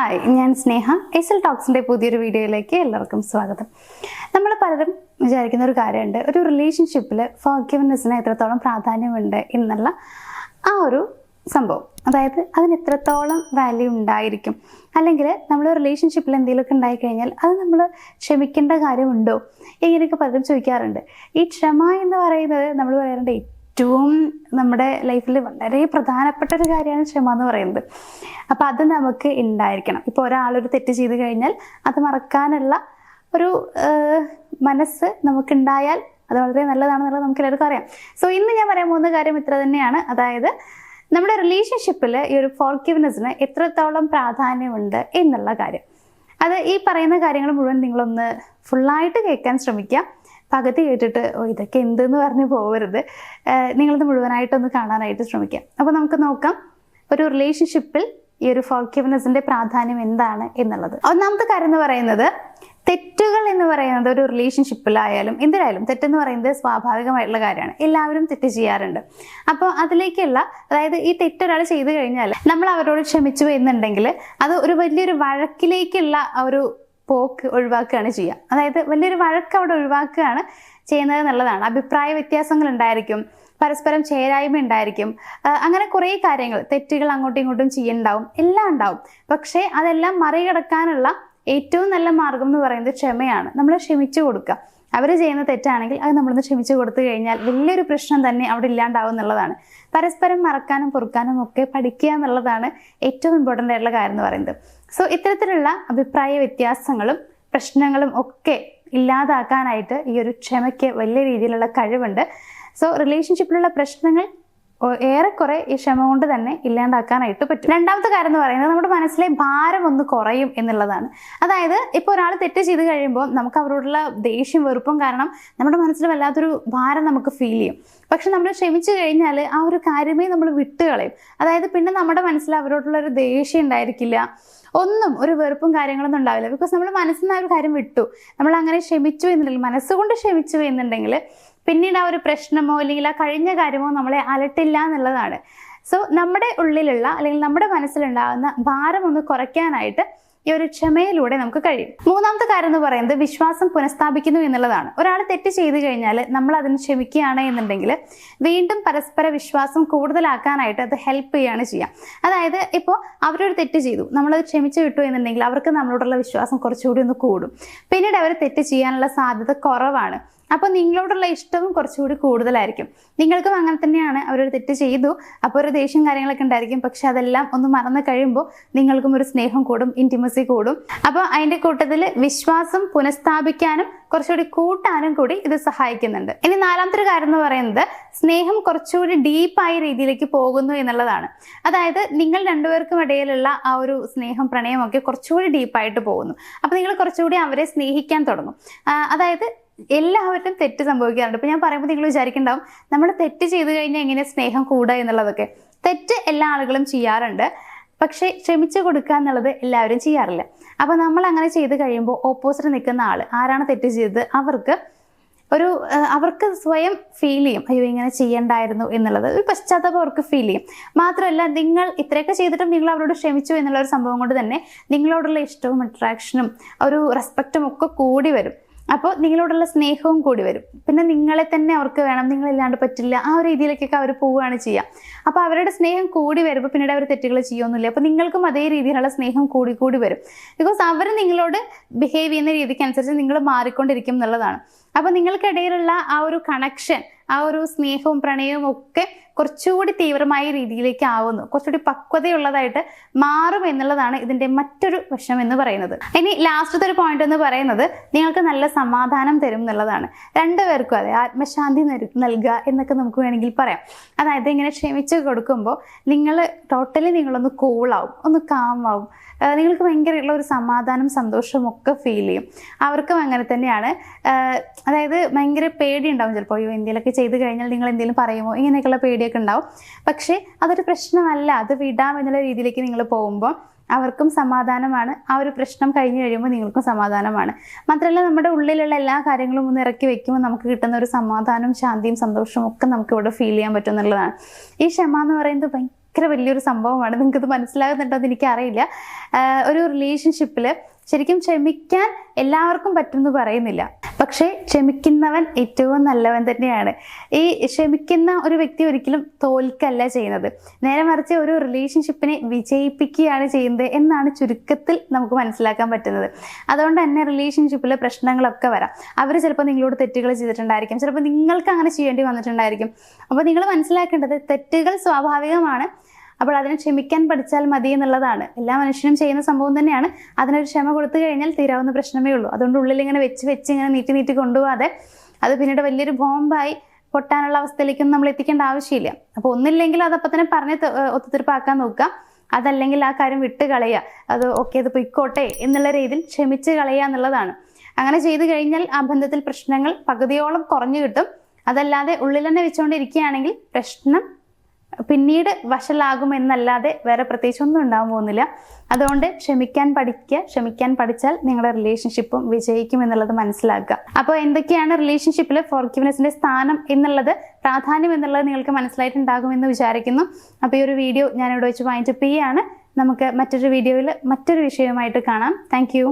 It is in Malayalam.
ഹായ്, ഞാൻ സ്നേഹ. എസ്എൽ ടോക്സിൻ്റെ പുതിയൊരു വീഡിയോയിലേക്ക് എല്ലാവർക്കും സ്വാഗതം. നമ്മൾ പലരും വിചാരിക്കുന്ന ഒരു കാര്യമുണ്ട്, ഒരു റിലേഷൻഷിപ്പിൽ ഫോർഗിവ്നെസ്സിന് എത്രത്തോളം പ്രാധാന്യമുണ്ട് എന്നുള്ള ആ ഒരു സംഭവം. അതായത് അതിന് എത്രത്തോളം വാല്യൂ ഉണ്ടായിരിക്കും, അല്ലെങ്കിൽ നമ്മൾ റിലേഷൻഷിപ്പിൽ എന്തെങ്കിലുമൊക്കെ ഉണ്ടായിക്കഴിഞ്ഞാൽ അത് നമ്മൾ ക്ഷമിക്കേണ്ട കാര്യമുണ്ടോ, ഇങ്ങനെയൊക്കെ പലരും ചോദിക്കാറുണ്ട്. ഈ ക്ഷമ എന്ന് പറയുന്നത് നമ്മൾ പറയാറുണ്ട് ഏറ്റവും നമ്മുടെ ലൈഫിൽ വളരെ പ്രധാനപ്പെട്ട ഒരു കാര്യമാണ് ക്ഷമ എന്ന് പറയുന്നത്. അപ്പോൾ അത് നമുക്ക് ഉണ്ടായിരിക്കണം. ഇപ്പോൾ ഒരാളൊരു തെറ്റ് ചെയ്ത് കഴിഞ്ഞാൽ അത് മറക്കാനുള്ള ഒരു മനസ്സ് നമുക്കുണ്ടായാൽ അത് വളരെ നല്ലതാണെന്നുള്ളത് നമുക്ക് എല്ലാവർക്കും അറിയാം. സോ ഇന്ന് ഞാൻ പറയാൻ പോകുന്ന കാര്യം ഇത്ര തന്നെയാണ്. അതായത് നമ്മുടെ റിലേഷൻഷിപ്പിൽ ഈ ഒരു ഫോർഗിവ്നെസ്സിന് എത്രത്തോളം പ്രാധാന്യമുണ്ട് എന്നുള്ള കാര്യം. അത് ഈ പറയുന്ന കാര്യങ്ങൾ മുഴുവൻ നിങ്ങളൊന്ന് ഫുള്ളായിട്ട് കേൾക്കാൻ ശ്രമിക്കുക. പകുതി കേട്ടിട്ട് ഇതൊക്കെ എന്തെന്ന് പറഞ്ഞ് പോകരുത്. നിങ്ങളത് മുഴുവനായിട്ടൊന്ന് കാണാനായിട്ട് ശ്രമിക്കാം. അപ്പോൾ നമുക്ക് നോക്കാം ഒരു റിലേഷൻഷിപ്പിൽ ഈ ഒരു ഫോർഗിവ്നെസ്സിന്റെ പ്രാധാന്യം എന്താണ് എന്നുള്ളത്. ഒന്നാമത്തെ കാര്യം എന്ന് പറയുന്നത്, തെറ്റുകൾ എന്ന് പറയുന്നത് ഒരു റിലേഷൻഷിപ്പിലായാലും എന്തിനായാലും തെറ്റെന്ന് പറയുന്നത് സ്വാഭാവികമായിട്ടുള്ള കാര്യമാണ്. എല്ലാവരും തെറ്റ് ചെയ്യാറുണ്ട്. അപ്പോൾ അതിലേക്കുള്ള, അതായത് ഈ തെറ്റൊരാൾ ചെയ്തു കഴിഞ്ഞാൽ നമ്മൾ അവരോട് ക്ഷമിച്ചു എന്നുണ്ടെങ്കിൽ അത് ഒരു വലിയൊരു വഴക്കിലേക്കുള്ള ഒരു പോക്ക് ഒഴിവാക്കുകയാണ് ചെയ്യുക. അതായത് വലിയൊരു വഴക്ക് അവിടെ ഒഴിവാക്കുകയാണ് ചെയ്യുന്നത് എന്നുള്ളതാണ്. അഭിപ്രായ വ്യത്യാസങ്ങൾ ഉണ്ടായിരിക്കും, പരസ്പരം ചേരായ്മ ഉണ്ടായിരിക്കും, അങ്ങനെ കുറേ കാര്യങ്ങൾ, തെറ്റുകൾ അങ്ങോട്ടും ഇങ്ങോട്ടും ചെയ്യുന്നുണ്ടാവും, എല്ലാം ഉണ്ടാവും. പക്ഷേ അതെല്ലാം മറികടക്കാനുള്ള ഏറ്റവും നല്ല മാർഗം എന്ന് പറയുന്നത് ക്ഷമയാണ്. നമ്മൾ ക്ഷമിച്ചു കൊടുക്കുക. അവർ ചെയ്യുന്ന തെറ്റാണെങ്കിൽ അത് നമ്മളൊന്ന് ക്ഷമിച്ചു കൊടുത്തു കഴിഞ്ഞാൽ വലിയൊരു പ്രശ്നം തന്നെ അവിടെ ഇല്ലാണ്ടാവും എന്നുള്ളതാണ്. പരസ്പരം മറക്കാനും പൊറുക്കാനും ഒക്കെ പഠിക്കുക എന്നുള്ളതാണ് ഏറ്റവും ഇമ്പോർട്ടൻ്റ് ആയിട്ടുള്ള കാര്യം എന്ന് പറയുന്നത്. സോ ഇത്തരത്തിലുള്ള അഭിപ്രായ വ്യത്യാസങ്ങളും പ്രശ്നങ്ങളും ഒക്കെ ഇല്ലാതാക്കാനായിട്ട് ഈ ഒരു ക്ഷമയ്ക്ക് വലിയ രീതിയിലുള്ള കഴിവുണ്ട്. സോ റിലേഷൻഷിപ്പിലുള്ള പ്രശ്നങ്ങൾ ഏറെക്കുറെ ഈ ക്ഷമ കൊണ്ട് തന്നെ ഇല്ലാണ്ടാക്കാനായിട്ട് പറ്റും. രണ്ടാമത്തെ കാര്യം എന്ന് പറയുന്നത് നമ്മുടെ മനസ്സിലെ ഭാരം ഒന്ന് കുറയും എന്നുള്ളതാണ്. അതായത് ഇപ്പോൾ ഒരാൾ തെറ്റ് ചെയ്ത് കഴിയുമ്പോൾ നമുക്ക് അവരോടുള്ള ദേഷ്യം വെറുപ്പും കാരണം നമ്മുടെ മനസ്സിൽ വല്ലാത്തൊരു ഭാരം നമുക്ക് ഫീൽ ചെയ്യും. പക്ഷെ നമ്മൾ ക്ഷമിച്ചു കഴിഞ്ഞാൽ ആ ഒരു കാര്യമേ നമ്മൾ വിട്ടുകളയും. അതായത് പിന്നെ നമ്മുടെ മനസ്സിൽ അവരോടുള്ള ഒരു ദേഷ്യം ഉണ്ടായിരിക്കില്ല, ഒന്നും ഒരു വെറുപ്പും കാര്യങ്ങളൊന്നും ഉണ്ടാവില്ല. ബിക്കോസ് നമ്മൾ മനസ്സിൽ നിന്ന് ആ ഒരു കാര്യം വിട്ടു. നമ്മൾ അങ്ങനെ ക്ഷമിച്ചു എന്നുണ്ടെങ്കിൽ, മനസ്സുകൊണ്ട് ക്ഷമിച്ചു എന്നുണ്ടെങ്കിൽ പിന്നീട് ആ ഒരു പ്രശ്നമോ അല്ലെങ്കിൽ ആ കഴിഞ്ഞ കാര്യമോ നമ്മളെ അലട്ടില്ല എന്നുള്ളതാണ്. സോ നമ്മുടെ ഉള്ളിലുള്ള അല്ലെങ്കിൽ നമ്മുടെ മനസ്സിലുണ്ടാകുന്ന ഭാരം ഒന്ന് കുറയ്ക്കാനായിട്ട് ഈ ഒരു ക്ഷമയിലൂടെ നമുക്ക് കഴിയും. മൂന്നാമത്തെ കാര്യം എന്ന് പറയുന്നത് വിശ്വാസം പുനഃസ്ഥാപിക്കുന്നു എന്നുള്ളതാണ്. ഒരാൾ തെറ്റ് ചെയ്ത് കഴിഞ്ഞാൽ നമ്മൾ അതിന് ക്ഷമിക്കുകയാണ് എന്നുണ്ടെങ്കിൽ വീണ്ടും പരസ്പര വിശ്വാസം കൂടുതലാക്കാനായിട്ട് അത് ഹെൽപ്പ് ചെയ്യുകയാണ് ചെയ്യുക. അതായത് ഇപ്പോൾ അവരൊരു തെറ്റ് ചെയ്തു, നമ്മളത് ക്ഷമിച്ചു വിട്ടു എന്നുണ്ടെങ്കിൽ അവർക്ക് നമ്മളോടുള്ള വിശ്വാസം കുറച്ചുകൂടി ഒന്ന് കൂടും. പിന്നീട് അവർ തെറ്റ് ചെയ്യാനുള്ള സാധ്യത കുറവാണ്. അപ്പോൾ നിങ്ങളോടുള്ള ഇഷ്ടവും കുറച്ചുകൂടി കൂടുതലായിരിക്കും. നിങ്ങൾക്കും അങ്ങനെ തന്നെയാണ്. അവരൊരു തെറ്റ് ചെയ്തു, അപ്പോൾ ഒരു ദേഷ്യം കാര്യങ്ങളൊക്കെ ഉണ്ടായിരിക്കും. പക്ഷെ അതെല്ലാം ഒന്ന് മറന്നു കഴിയുമ്പോൾ നിങ്ങൾക്കും ഒരു സ്നേഹം കൂടും, ഇൻറ്റിമസി കൂടും. അപ്പോൾ അതിൻ്റെ കൂട്ടത്തിൽ വിശ്വാസം പുനഃസ്ഥാപിക്കാനും കുറച്ചുകൂടി കൂട്ടാനും കൂടി ഇത് സഹായിക്കുന്നുണ്ട്. ഇനി നാലാമത്തെ ഒരു കാര്യം എന്ന് പറയുന്നത് സ്നേഹം കുറച്ചുകൂടി ഡീപ്പായ രീതിയിലേക്ക് പോകുന്നു എന്നുള്ളതാണ്. അതായത് നിങ്ങൾ രണ്ടുപേർക്കും ഇടയിലുള്ള ആ ഒരു സ്നേഹം പ്രണയമൊക്കെ കുറച്ചുകൂടി ഡീപ്പായിട്ട് പോകുന്നു. അപ്പോൾ നിങ്ങൾ കുറച്ചുകൂടി അവരെ സ്നേഹിക്കാൻ തുടങ്ങും. അതായത് എല്ലാവരും തെറ്റ് സംഭവിക്കാറുണ്ട്. ഇപ്പം ഞാൻ പറയുമ്പോൾ നിങ്ങൾ വിചാരിക്കുന്നുണ്ടാവും നമ്മൾ തെറ്റ് ചെയ്ത് കഴിഞ്ഞാൽ എങ്ങനെ സ്നേഹം കൂടുക എന്നുള്ളതൊക്കെ. തെറ്റ് എല്ലാ ആളുകളും ചെയ്യാറുണ്ട്, പക്ഷേ ക്ഷമിച്ചു കൊടുക്കുക എന്നുള്ളത് എല്ലാവരും ചെയ്യാറില്ല. അപ്പോൾ നമ്മൾ അങ്ങനെ ചെയ്ത് കഴിയുമ്പോൾ ഓപ്പോസിറ്റ് നിൽക്കുന്ന ആൾ ആരാണ് തെറ്റ് ചെയ്തത് അവർക്ക് സ്വയം ഫീൽ ചെയ്യും, അയ്യോ ഇങ്ങനെ ചെയ്യണ്ടായിരുന്നു എന്നുള്ളത് ഒരു പശ്ചാത്താപം അവർക്ക് ഫീൽ ചെയ്യും. മാത്രമല്ല നിങ്ങൾ ഇത്രയൊക്കെ ചെയ്തിട്ടും നിങ്ങൾ അവരോട് ക്ഷമിച്ചു എന്നുള്ള ഒരു സംഭവം കൊണ്ട് തന്നെ നിങ്ങളോടുള്ള ഇഷ്ടവും അട്രാക്ഷനും ഒരു റെസ്പെക്റ്റും ഒക്കെ കൂടി വരും. അപ്പോൾ നിങ്ങളോടുള്ള സ്നേഹവും കൂടി വരും. പിന്നെ നിങ്ങളെ തന്നെ അവർക്ക് വേണം, നിങ്ങളില്ലാണ്ട് പറ്റില്ല, ആ ഒരു രീതിയിലേക്കൊക്കെ അവർ പോവുകയാണ് ചെയ്യുക. അപ്പോൾ അവരുടെ സ്നേഹം കൂടി വരുമ്പോൾ പിന്നീട് അവർ തെറ്റുകൾ ചെയ്യുമൊന്നുമില്ല. അപ്പോൾ നിങ്ങൾക്കും അതേ രീതിയിലുള്ള സ്നേഹം കൂടി വരും. ബിക്കോസ് അവർ നിങ്ങളോട് ബിഹേവ് ചെയ്യുന്ന രീതിക്ക് അനുസരിച്ച് നിങ്ങൾ മാറിക്കൊണ്ടിരിക്കും എന്നുള്ളതാണ്. അപ്പോൾ നിങ്ങൾക്കിടയിലുള്ള ആ ഒരു കണക്ഷൻ, ആ ഒരു സ്നേഹവും പ്രണയവും ഒക്കെ കുറച്ചുകൂടി തീവ്രമായ രീതിയിലേക്ക് ആവുന്നു, കുറച്ചുകൂടി പക്വതയുള്ളതായിട്ട് മാറും എന്നുള്ളതാണ് ഇതിൻ്റെ മറ്റൊരു വശം എന്ന് പറയുന്നത്. ഇനി ലാസ്റ്റത്തെ ഒരു പോയിന്റ് എന്ന് പറയുന്നത് നിങ്ങൾക്ക് നല്ല സമാധാനം തരും എന്നുള്ളതാണ്. രണ്ടുപേർക്കും അതെ ആത്മശാന്തി നൽകുക എന്നൊക്കെ നമുക്ക് വേണമെങ്കിൽ പറയാം. അതായത് ഇങ്ങനെ ക്ഷമിച്ച് കൊടുക്കുമ്പോൾ നിങ്ങൾ ടോട്ടലി നിങ്ങളൊന്ന് കൂളാവും, ഒന്ന് കാമാവും, നിങ്ങൾക്ക് ഭയങ്കരമായിട്ടുള്ള ഒരു സമാധാനം സന്തോഷവും ഒക്കെ ഫീൽ ചെയ്യും. അവർക്കും അങ്ങനെ തന്നെയാണ്. അതായത് ഭയങ്കര പേടി ഉണ്ടാവും ചിലപ്പോൾ, എന്തെങ്കിലുമൊക്കെ ചെയ്ത് കഴിഞ്ഞാൽ നിങ്ങൾ എന്തെങ്കിലും പറയുമോ ഇങ്ങനെയൊക്കെയുള്ള പേടിയൊക്കെ ഉണ്ടാവും. പക്ഷേ അതൊരു പ്രശ്നമല്ല, അത് വിടാം എന്നുള്ള രീതിയിലേക്ക് നിങ്ങൾ പോകുമ്പോൾ അവർക്കും സമാധാനമാണ്. ആ ഒരു പ്രശ്നം കഴിഞ്ഞ് കഴിയുമ്പോൾ നിങ്ങൾക്കും സമാധാനമാണ്. മാത്രമല്ല നമ്മുടെ ഉള്ളിലുള്ള എല്ലാ കാര്യങ്ങളും ഒന്ന് ഇറക്കി വെക്കുമ്പോൾ നമുക്ക് കിട്ടുന്ന ഒരു സമാധാനവും ശാന്തിയും സന്തോഷവും ഒക്കെ നമുക്ക് ഇവിടെ ഫീൽ ചെയ്യാൻ പറ്റും എന്നുള്ളതാണ്. ഈ ക്ഷമ എന്ന് പറയുന്നത് ഭയങ്കര വലിയൊരു സംഭവമാണ്. നിങ്ങൾക്കിത് മനസ്സിലാകുന്നുണ്ടോ എന്ന് എനിക്കറിയില്ല. ഒരു റിലേഷൻഷിപ്പിൽ ശരിക്കും ക്ഷമിക്കാൻ എല്ലാവർക്കും പറ്റുമെന്ന് പറയുന്നില്ല, പക്ഷേ ക്ഷമിക്കുന്നവൻ ഏറ്റവും നല്ലവൻ തന്നെയാണ്. ഈ ക്ഷമിക്കുന്ന ഒരു വ്യക്തി ഒരിക്കലും തോൽക്കല്ല ചെയ്യുന്നത്, നേരെ മറിച്ച് ഒരു റിലേഷൻഷിപ്പിനെ വിജയിപ്പിക്കുകയാണ് ചെയ്യുന്നത് എന്നാണ് ചുരുക്കത്തിൽ നമുക്ക് മനസ്സിലാക്കാൻ പറ്റുന്നത്. അതുകൊണ്ട് തന്നെ റിലേഷൻഷിപ്പിൽ പ്രശ്നങ്ങളൊക്കെ വരാം. അവർ ചിലപ്പോൾ നിങ്ങളോട് തെറ്റുകൾ ചെയ്തിട്ടുണ്ടായിരിക്കും, ചിലപ്പോൾ നിങ്ങൾക്ക് അങ്ങനെ ചെയ്യേണ്ടി വന്നിട്ടുണ്ടായിരിക്കും. അപ്പോൾ നിങ്ങൾ മനസ്സിലാക്കേണ്ടത് തെറ്റുകൾ സ്വാഭാവികമാണ്, അപ്പോൾ അതിനെ ക്ഷമിക്കാൻ പഠിച്ചാൽ മതി എന്നുള്ളതാണ്. എല്ലാ മനുഷ്യനും ചെയ്യുന്ന സംഭവം തന്നെയാണ്. അതിനൊരു ക്ഷമ കൊടുത്തു കഴിഞ്ഞാൽ തീരാവുന്ന പ്രശ്നമേ ഉള്ളൂ. അതുകൊണ്ട് ഉള്ളിൽ ഇങ്ങനെ വെച്ച് ഇങ്ങനെ നീട്ടി കൊണ്ടുപോകാതെ അത് പിന്നീട് വലിയൊരു ബോംബായി പൊട്ടാനുള്ള അവസ്ഥയിലേക്കൊന്നും നമ്മൾ എത്തിക്കേണ്ട ആവശ്യമില്ല. അപ്പോൾ ഒന്നില്ലെങ്കിൽ അതപ്പം തന്നെ പറഞ്ഞ് ഒത്തുതീർപ്പാക്കാൻ നോക്കുക, അതല്ലെങ്കിൽ ആ കാര്യം വിട്ട് കളയുക. അത് ഓക്കെ, അത് പൊയ്ക്കോട്ടെ എന്നുള്ള രീതിയിൽ ക്ഷമിച്ച് കളയുക എന്നുള്ളതാണ്. അങ്ങനെ ചെയ്തു കഴിഞ്ഞാൽ ആ ബന്ധത്തിൽ പ്രശ്നങ്ങൾ പകുതിയോളം കുറഞ്ഞു കിട്ടും. അതല്ലാതെ ഉള്ളിൽ തന്നെ വെച്ചുകൊണ്ടിരിക്കുകയാണെങ്കിൽ പ്രശ്നം പിന്നീട് വഷളാകുമെന്നല്ലാതെ വേറെ പ്രത്യേകിച്ച് ഒന്നും ഉണ്ടാകാൻ പോകുന്നില്ല. അതുകൊണ്ട് ക്ഷമിക്കാൻ പഠിക്കുക. ക്ഷമിക്കാൻ പഠിച്ചാൽ നിങ്ങളുടെ റിലേഷൻഷിപ്പും വിജയിക്കും എന്നുള്ളത് മനസ്സിലാക്കുക. അപ്പോൾ എന്തൊക്കെയാണ് റിലേഷൻഷിപ്പിൽ ഫോർഗിവ്നെസ്സിന്റെ സ്ഥാനം എന്നുള്ളത്, പ്രാധാന്യം എന്നുള്ളത് നിങ്ങൾക്ക് മനസ്സിലായിട്ടുണ്ടാകുമെന്ന് വിചാരിക്കുന്നു. അപ്പോൾ ഈ ഒരു വീഡിയോ ഞാനിവിടെ വെച്ച് വൈൻഡപ്പ് ചെയ്യുകയാണ്. നമുക്ക് മറ്റൊരു വീഡിയോയിൽ മറ്റൊരു വിഷയവുമായിട്ട് കാണാം. താങ്ക്